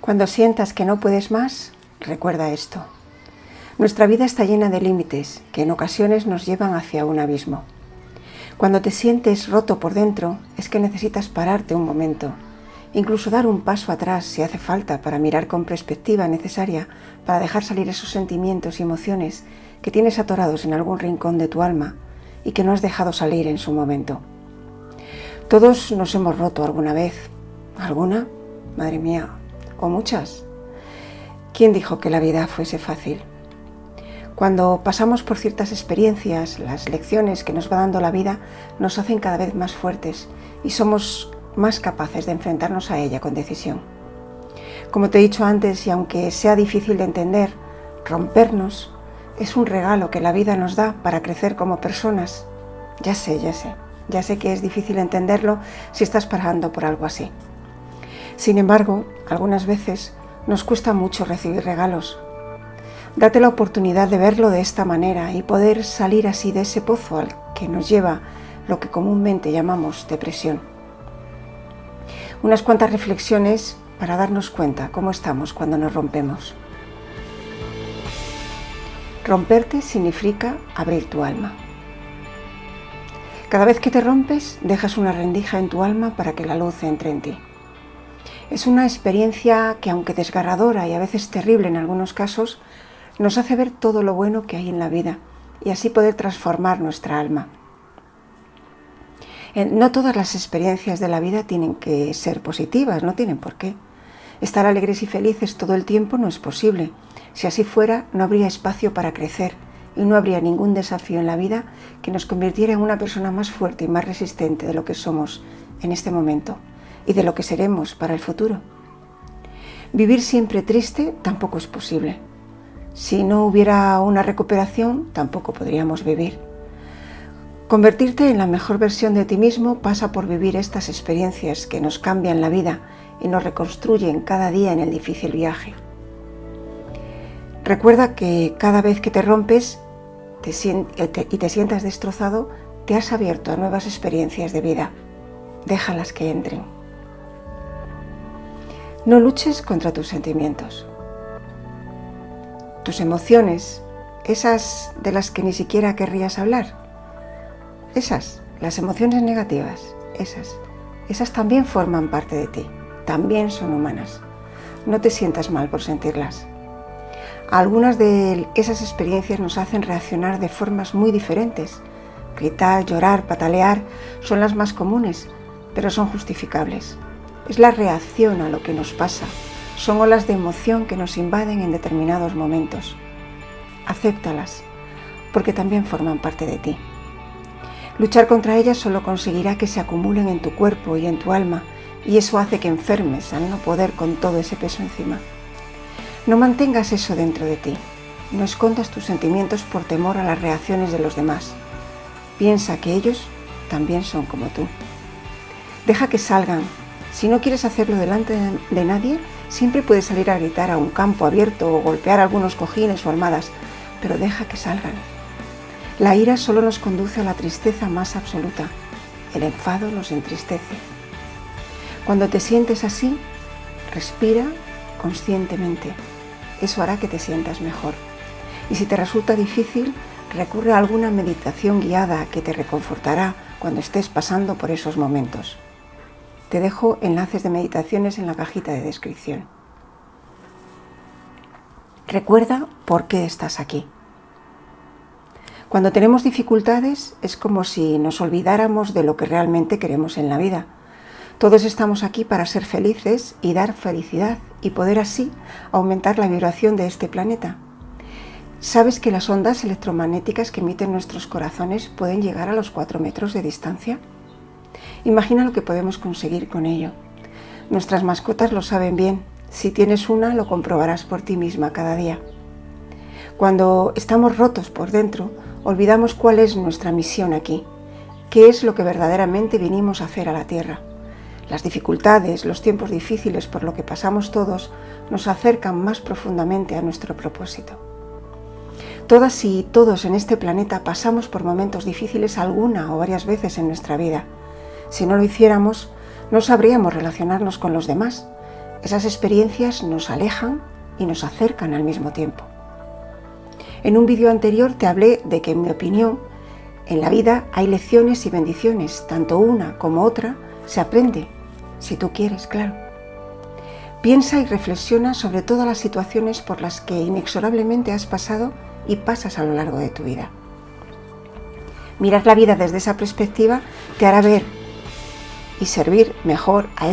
Cuando sientas que no puedes más, recuerda esto. Nuestra vida está llena de límites que en ocasiones nos llevan hacia un abismo. Cuando te sientes roto por dentro, es que necesitas pararte un momento, incluso dar un paso atrás si hace falta para mirar con perspectiva necesaria para dejar salir esos sentimientos y emociones que tienes atorados en algún rincón de tu alma y que no has dejado salir en su momento. Todos nos hemos roto alguna vez. ¿Alguna? Madre mía, o muchas. ¿Quién dijo que la vida fuese fácil? Cuando pasamos por ciertas experiencias, las lecciones que nos va dando la vida nos hacen cada vez más fuertes y somos más capaces de enfrentarnos a ella con decisión. Como te he dicho antes, y aunque sea difícil de entender, rompernos es un regalo que la vida nos da para crecer como personas. Ya sé que es difícil entenderlo si estás pasando por algo así. Sin embargo, algunas veces nos cuesta mucho recibir regalos. Date la oportunidad de verlo de esta manera y poder salir así de ese pozo al que nos lleva lo que comúnmente llamamos depresión. Unas cuantas reflexiones para darnos cuenta cómo estamos cuando nos rompemos. Romperte significa abrir tu alma. Cada vez que te rompes, dejas una rendija en tu alma para que la luz entre en ti. Es una experiencia que, aunque desgarradora y a veces terrible en algunos casos, nos hace ver todo lo bueno que hay en la vida y así poder transformar nuestra alma. No todas las experiencias de la vida tienen que ser positivas, no tienen por qué. Estar alegres y felices todo el tiempo no es posible. Si así fuera, no habría espacio para crecer y no habría ningún desafío en la vida que nos convirtiera en una persona más fuerte y más resistente de lo que somos en este momento y de lo que seremos para el futuro. Vivir siempre triste tampoco es posible. Si no hubiera una recuperación, tampoco podríamos vivir. Convertirte en la mejor versión de ti mismo pasa por vivir estas experiencias que nos cambian la vida y nos reconstruyen cada día en el difícil viaje. Recuerda que cada vez que te rompes y te sientas destrozado, te has abierto a nuevas experiencias de vida. Déjalas que entren. No luches contra tus sentimientos. Tus emociones, esas de las que ni siquiera querrías hablar, las emociones negativas, esas también forman parte de ti, también son humanas. No te sientas mal por sentirlas. Algunas de esas experiencias nos hacen reaccionar de formas muy diferentes. Gritar, llorar, patalear son las más comunes, pero son justificables. Es la reacción a lo que nos pasa. Son olas de emoción que nos invaden en determinados momentos. Acéptalas, porque también forman parte de ti. Luchar contra ellas solo conseguirá que se acumulen en tu cuerpo y en tu alma, y eso hace que enfermes al no poder con todo ese peso encima. No mantengas eso dentro de ti. No escondas tus sentimientos por temor a las reacciones de los demás. Piensa que ellos también son como tú. Deja que salgan. Si no quieres hacerlo delante de nadie, siempre puedes salir a gritar a un campo abierto o golpear algunos cojines o almohadas, pero deja que salgan. La ira solo nos conduce a la tristeza más absoluta. El enfado nos entristece. Cuando te sientes así, respira conscientemente. Eso hará que te sientas mejor. Y si te resulta difícil, recurre a alguna meditación guiada que te reconfortará cuando estés pasando por esos momentos. Te dejo enlaces de meditaciones en la cajita de descripción. Recuerda por qué estás aquí. Cuando tenemos dificultades es como si nos olvidáramos de lo que realmente queremos en la vida. Todos estamos aquí para ser felices y dar felicidad y poder así aumentar la vibración de este planeta. ¿Sabes que las ondas electromagnéticas que emiten nuestros corazones pueden llegar a los 4 metros de distancia? Imagina lo que podemos conseguir con ello. Nuestras mascotas lo saben bien. Si tienes una, lo comprobarás por ti misma cada día. Cuando estamos rotos por dentro, olvidamos cuál es nuestra misión aquí, qué es lo que verdaderamente vinimos a hacer a la Tierra. Las dificultades, los tiempos difíciles por lo que pasamos todos, nos acercan más profundamente a nuestro propósito. Todas y todos en este planeta pasamos por momentos difíciles alguna o varias veces en nuestra vida. Si no lo hiciéramos, no sabríamos relacionarnos con los demás. Esas experiencias nos alejan y nos acercan al mismo tiempo. En un vídeo anterior te hablé de que, en mi opinión, en la vida hay lecciones y bendiciones, tanto una como otra se aprende, si tú quieres, claro. Piensa y reflexiona sobre todas las situaciones por las que inexorablemente has pasado y pasas a lo largo de tu vida. Mirar la vida desde esa perspectiva te hará ver y servir mejor a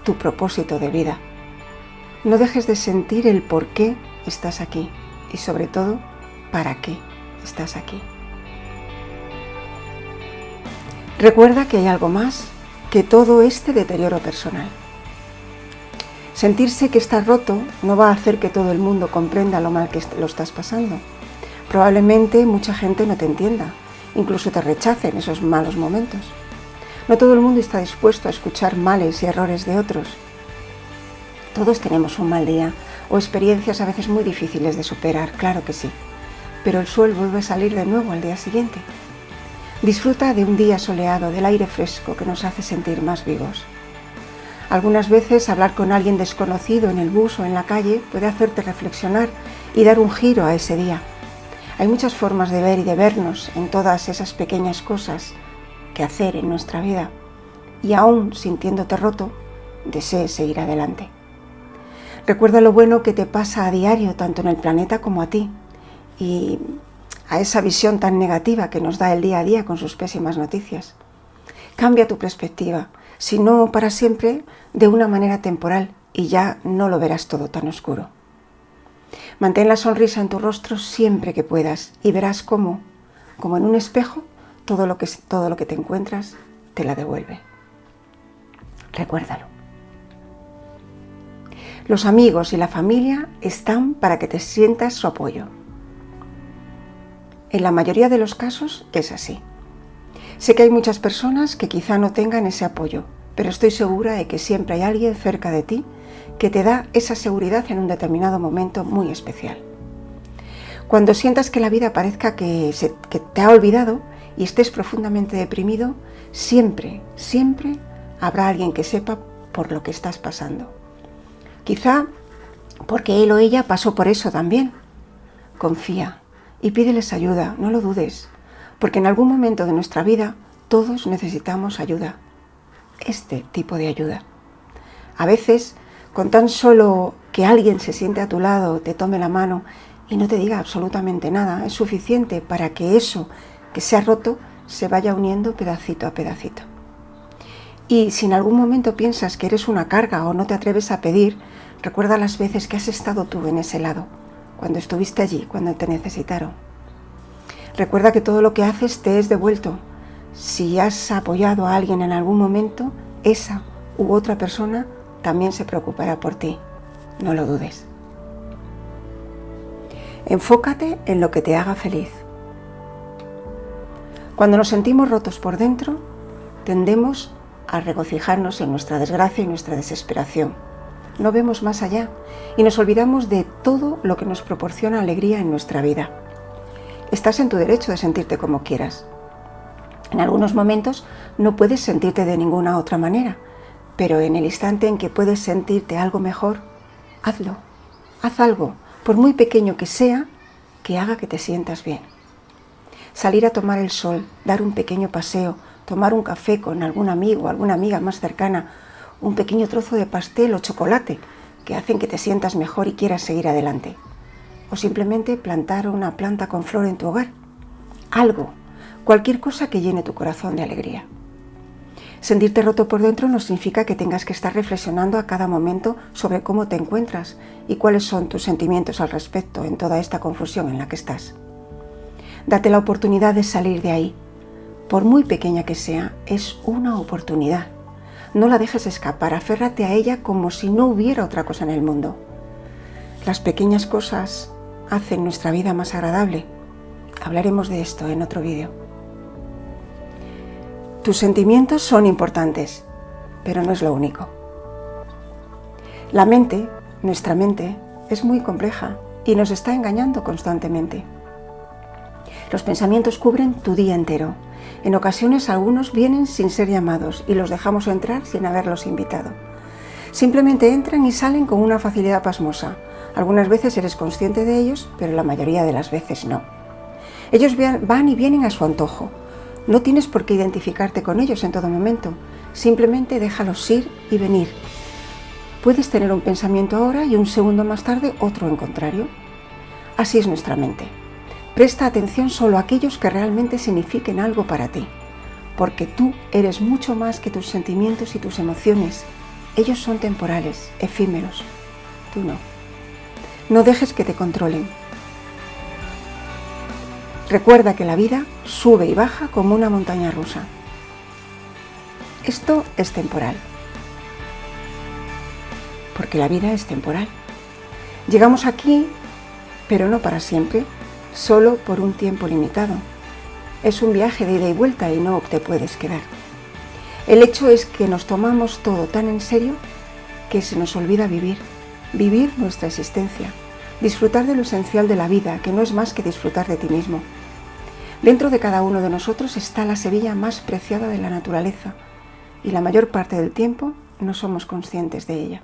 tu propósito de vida. No dejes de sentir el por qué estás aquí y, sobre todo, para qué estás aquí. Recuerda que hay algo más que todo este deterioro personal. Sentirse que estás roto no va a hacer que todo el mundo comprenda lo mal que lo estás pasando. Probablemente mucha gente no te entienda, incluso te rechace en esos malos momentos. No todo el mundo está dispuesto a escuchar males y errores de otros. Todos tenemos un mal día o experiencias a veces muy difíciles de superar, claro que sí. Pero el sol vuelve a salir de nuevo al día siguiente. Disfruta de un día soleado, del aire fresco que nos hace sentir más vivos. Algunas veces hablar con alguien desconocido en el bus o en la calle puede hacerte reflexionar y dar un giro a ese día. Hay muchas formas de ver y de vernos en todas esas pequeñas cosas que hacer en nuestra vida, y aún sintiéndote roto, desees seguir adelante. Recuerda lo bueno que te pasa a diario, tanto en el planeta como a ti, y a esa visión tan negativa que nos da el día a día con sus pésimas noticias. Cambia tu perspectiva, si no para siempre, de una manera temporal, y ya no lo verás todo tan oscuro. Mantén la sonrisa en tu rostro siempre que puedas y verás cómo, como en un espejo, todo lo que te encuentras te la devuelve. Recuérdalo. Los amigos y la familia están para que te sientas su apoyo. En la mayoría de los casos es así. Sé que hay muchas personas que quizá no tengan ese apoyo, pero estoy segura de que siempre hay alguien cerca de ti que te da esa seguridad en un determinado momento muy especial. Cuando sientas que la vida parezca que te ha olvidado y estés profundamente deprimido, siempre habrá alguien que sepa por lo que estás pasando. Quizá porque él o ella pasó por eso también. Confía y pídeles ayuda, no lo dudes, porque en algún momento de nuestra vida todos necesitamos ayuda, este tipo de ayuda. A veces, con tan solo que alguien se siente a tu lado, te tome la mano y no te diga absolutamente nada, es suficiente para que eso que se ha roto se vaya uniendo pedacito a pedacito. Y si en algún momento piensas que eres una carga o no te atreves a pedir, recuerda las veces que has estado tú en ese lado, cuando estuviste allí, cuando te necesitaron. Recuerda que todo lo que haces te es devuelto. Si has apoyado a alguien en algún momento, esa u otra persona también se preocupará por ti. No lo dudes. Enfócate en lo que te haga feliz. Cuando nos sentimos rotos por dentro, tendemos a regocijarnos en nuestra desgracia y nuestra desesperación. No vemos más allá y nos olvidamos de todo lo que nos proporciona alegría en nuestra vida. Estás en tu derecho de sentirte como quieras. En algunos momentos no puedes sentirte de ninguna otra manera, pero en el instante en que puedes sentirte algo mejor, hazlo. Haz algo, por muy pequeño que sea, que haga que te sientas bien. Salir a tomar el sol, dar un pequeño paseo, tomar un café con algún amigo o alguna amiga más cercana, un pequeño trozo de pastel o chocolate que hacen que te sientas mejor y quieras seguir adelante. O simplemente plantar una planta con flor en tu hogar. Algo, cualquier cosa que llene tu corazón de alegría. Sentirte roto por dentro no significa que tengas que estar reflexionando a cada momento sobre cómo te encuentras y cuáles son tus sentimientos al respecto en toda esta confusión en la que estás. Date la oportunidad de salir de ahí. Por muy pequeña que sea, es una oportunidad. No la dejes escapar, aférrate a ella como si no hubiera otra cosa en el mundo. Las pequeñas cosas hacen nuestra vida más agradable. Hablaremos de esto en otro vídeo. Tus sentimientos son importantes, pero no es lo único. La mente, nuestra mente, es muy compleja y nos está engañando constantemente. Los pensamientos cubren tu día entero. En ocasiones algunos vienen sin ser llamados y los dejamos entrar sin haberlos invitado. Simplemente entran y salen con una facilidad pasmosa. Algunas veces eres consciente de ellos, pero la mayoría de las veces no. Ellos van y vienen a su antojo. No tienes por qué identificarte con ellos en todo momento. Simplemente déjalos ir y venir. Puedes tener un pensamiento ahora y un segundo más tarde otro en contrario. Así es nuestra mente. Presta atención solo a aquellos que realmente signifiquen algo para ti, porque tú eres mucho más que tus sentimientos y tus emociones. Ellos son temporales, efímeros. Tú no. No dejes que te controlen. Recuerda que la vida sube y baja como una montaña rusa. Esto es temporal. Porque la vida es temporal. Llegamos aquí, pero no para siempre, solo por un tiempo limitado. Es un viaje de ida y vuelta y no te puedes quedar. El hecho es que nos tomamos todo tan en serio que se nos olvida vivir nuestra existencia, disfrutar de lo esencial de la vida, que no es más que disfrutar de ti mismo. Dentro de cada uno de nosotros está la semilla más preciada de la naturaleza y la mayor parte del tiempo no somos conscientes de ella.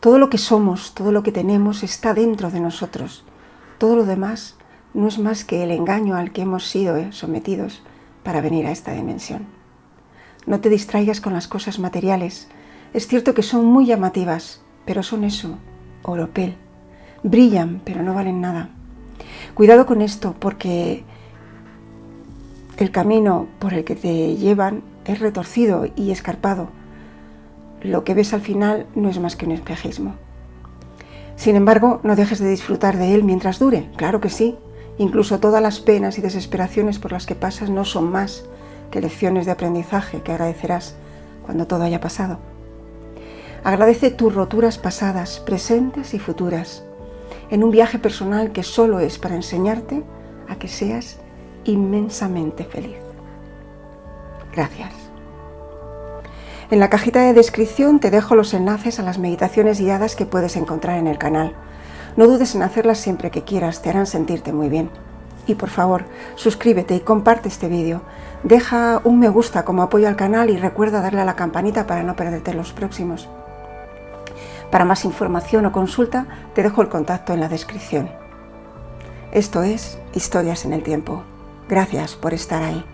Todo lo que somos, todo lo que tenemos está dentro de nosotros. Todo lo demás no es más que el engaño al que hemos sido sometidos para venir a esta dimensión. No te distraigas con las cosas materiales. Es cierto que son muy llamativas, pero son eso, oropel. Brillan, pero no valen nada. Cuidado con esto, porque el camino por el que te llevan es retorcido y escarpado. Lo que ves al final no es más que un espejismo. Sin embargo, no dejes de disfrutar de él mientras dure, claro que sí. Incluso todas las penas y desesperaciones por las que pasas no son más que lecciones de aprendizaje que agradecerás cuando todo haya pasado. Agradece tus roturas pasadas, presentes y futuras, en un viaje personal que solo es para enseñarte a que seas inmensamente feliz. Gracias. En la cajita de descripción te dejo los enlaces a las meditaciones guiadas que puedes encontrar en el canal. No dudes en hacerlas siempre que quieras, te harán sentirte muy bien. Y por favor, suscríbete y comparte este vídeo. Deja un me gusta como apoyo al canal y recuerda darle a la campanita para no perderte los próximos. Para más información o consulta, te dejo el contacto en la descripción. Esto es Historias en el Tiempo. Gracias por estar ahí.